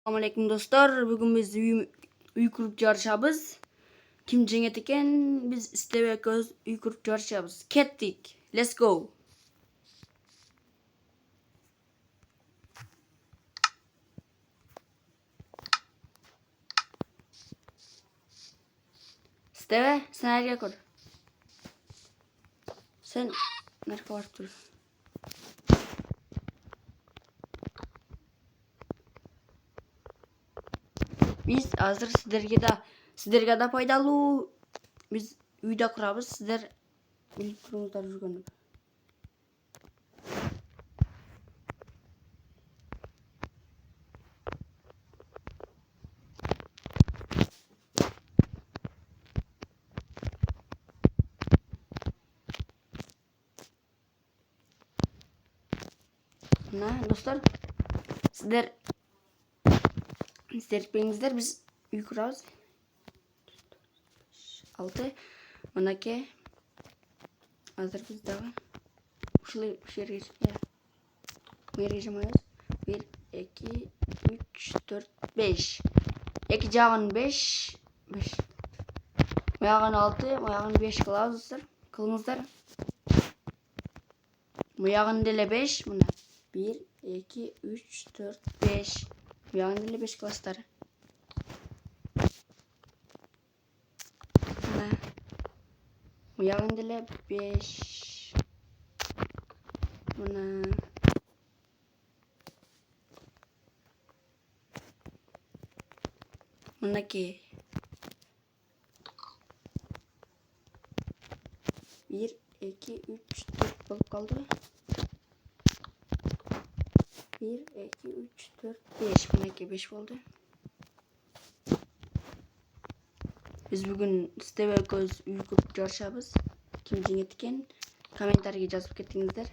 Assalamualaikum dostlar. Bugün biz uy kurup jarışabız. Kim jеңет eкен? Biz istebek öz uy kurup jarışabız. Kettik. Let's go. Istebe, sen nereye kur? Sen nereye barıp dur? Biz hazır sizlerge da пайдалуу. Biz uyda kurabız. Sizler bilip turuңуздар жүргөнү. Мына достар, sizler серпеңиздер, biz uy kurabız. 6 Mınaki hazır biz daha şu yerge bu yerge jamayız. 1 2 3 4 5 2 jağın 5 Muyağın 6 muyağın 5 kılыңыздар. Muyağın dele 5 mına 1 2 3 4 5 muyağın dele 5 kılasızдар. Muyağın dele 5 mına Mınaki 1 2 3 4 bolup kaldı. 1 2 3 4 5 Mınaki 5 oldu. Biz bugün istebek öz uy kurup jarışabız. Kim jеңет eкен? Kommentarga жазып кетиңиздер.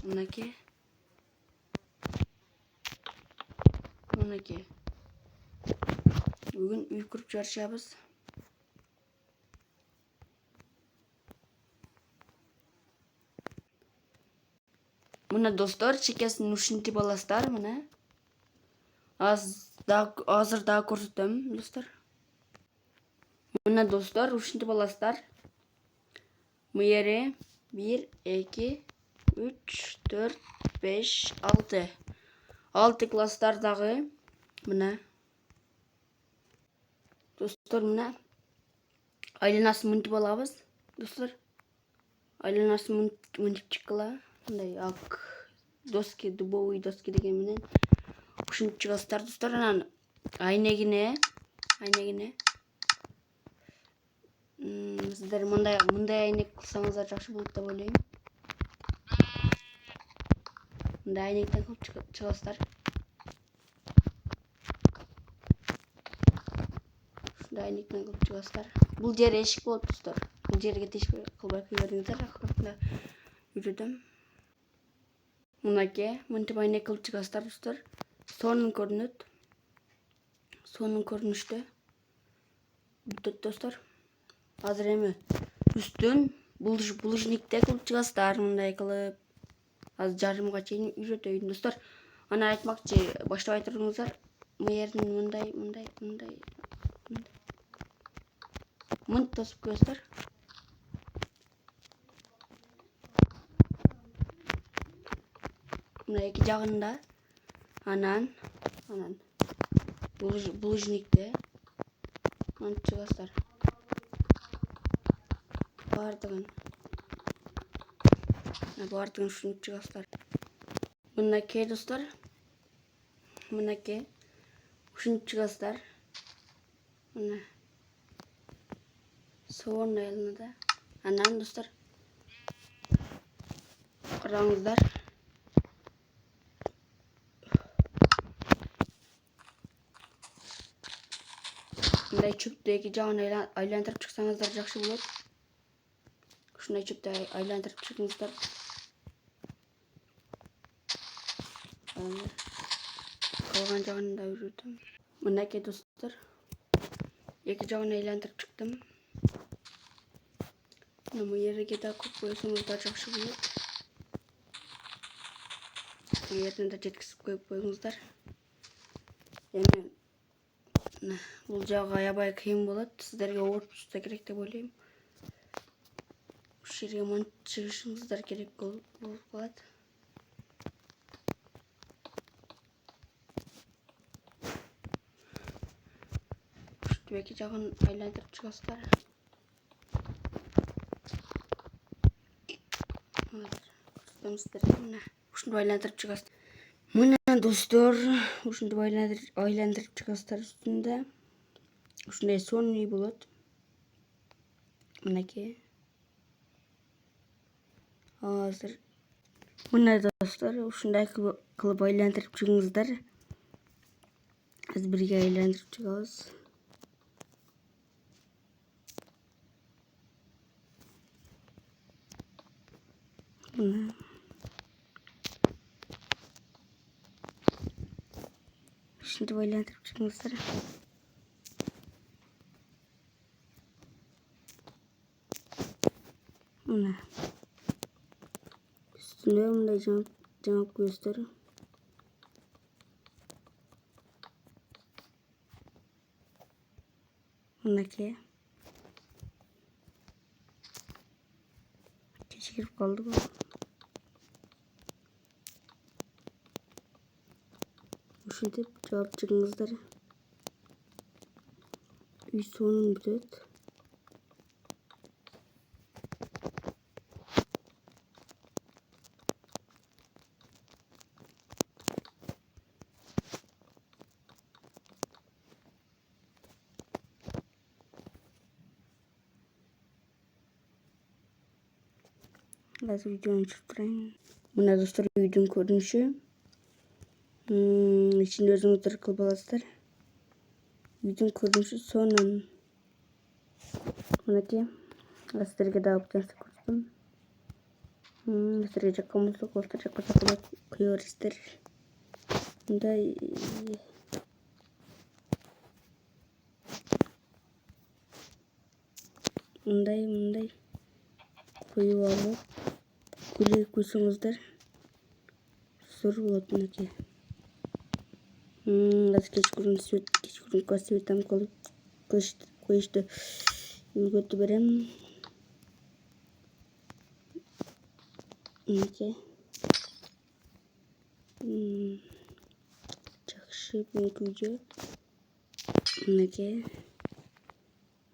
Mınaki bugün uy kurup jarışabız. Mına dostlar, çekesini ушинтип аласыздар, мына. Азыр да көрсөтөм, достар. Мына достар, ушинтип аласыздар. Мыйери 1 2 3 4 5 6 6 класстардагы мына. Достар, мына айланасын мынтип алабыз, достар. Айланасын мынтип чыккыла. Мындай ак доски, дубовый доски деген менен ушинтип чыгасыздар, достар. Анан айнегине сиздер мындай айнек кылсаңыздар жакшы болот деп ойлойм. Мындай айнектен кылып чыгасыздар. Ушундай айнектен кылып чыгасыздар. Бул жери эшик болот, достор. Бул жерге тиешпей кылбай бериңиздер. Акырында үйрөтөм. Мынакей мынтип айнек кылып чыгасыздар, достор. Сонун көрүнүштө бүтөт, достор. Азыр эми үстүн булыжникте кылып чыгасыздар, мындай кылып. Азыр жарымга чейин үйрөтөйүн, достор. Аны айтмакчы, баштабай туруңуздар. Мыйердин мындай мынт тосуп көздөр. Мына эки жагында анан булыжникте мынт чыгасыздар. Бардыгын ушинтип чыгасыздар. Мынакей достор. Мынакей ушинтип чыгасыздар. Мына соон элинде. Анан достор, караңыздар. Мындай чөптү эки жагын айлантырып чыксаңыздар жакшы болот. Ушундай чөптү айлантырып чыгыңыздар. Калган жагын да үйрөтөм. Мынакей достор, эки жагын айлантырып чыктым. Мына жерге да көп койсоңуздар жакшы болот. Yerine de жеткізіп koyup koyuңuzдар. Эми бул жагы аябай кыйын болот. Сиздерге окутуп турса керек деп ойлойм. Ушул жерге монтип чыгышыңыздар керек болуп калат. Тибеки жагын айландырып чыгасыздар. Ушинтип айландырып чыгасыздар. Мына достор, ушинтип айландырып чыгасыздар үстүндө. Ушундай сонный болот. Мынакей. Азыр мына достор, ушундай кылып айландырып чыгыңыздар. Биз бирге айландырып чыгабыз. Мына ушинтип айландырып чыгыңыздар. Мына üstüne мындай жамап көздөр. Мынакей. Кечирип калды бу. Ушинтип жаап чыгыңыздар. Үй сонун бүтөт. Azır videonu çıktırayım. Mına dostlar uyudum görünüşü. İçinde özünüzler kılıp alasızlar. Uyudum görünüşü sonun. Mınaki. Asırga daha bıtansı kurtum. Asırga jakamızda kolta jakka kıyıyor ister. Bunday. Bunday. Koyu alıp. Gülü koysanızlar. Soru болады мынакей. Азыр кечкурун светтен кылып коюшту үлгөтүп берем. Мынакей. Жакшы бүгүнкү. Мынакей.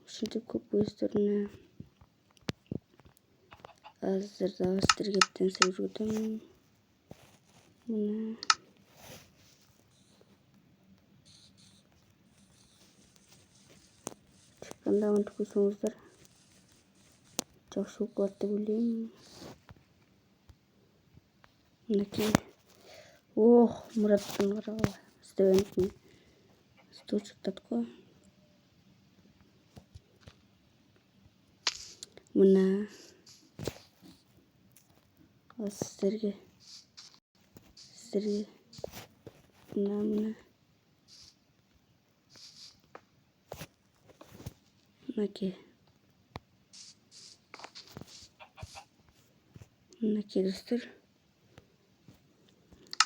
Ушинтип көп көздөөрүнө азыр дагы сиздерге нерсе көрсөтөм. Мына чыкканда монтип койсоңуздар жакшы болуп калат деп ойлойм. Мынакей. Ох, Мураттын карагыла. Стебенки. Сточуктат го. Мына сиздерге мына мынакей достор,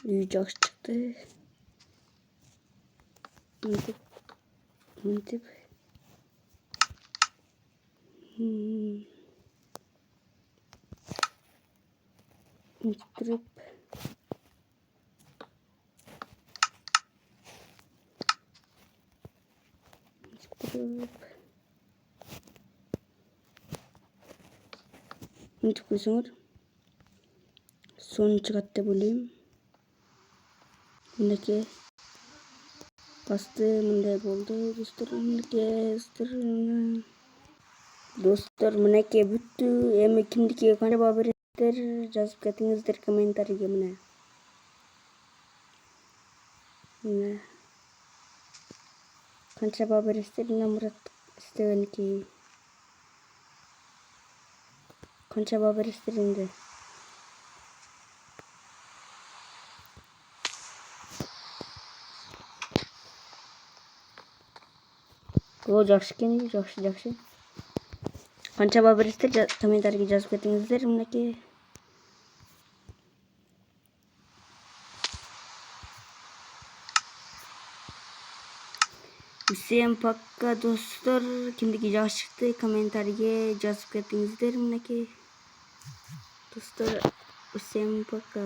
үй жакшы чыкты. Мынтип туруп мынтип койсоңор сонун чыгат деп ойлойм. Мынакей басты мындай болду достор. Достор мынакей бүттү. Эми кимдикиге канча баа бересиздер жазып кетиңиздер комментарийге. Мына канча баа бересиздер? Мына Мурат Стебенки. Канча баа бересиздер энди? О, жакшы экен, жакшы. Канча баа бересиздер? Комментарийге жазып кетиңиздер. Мынакей. Всем пока достар. Kimdiki жақсы шықты комментарийге жазып кетіңіздер мінекей. Достар, всем пока.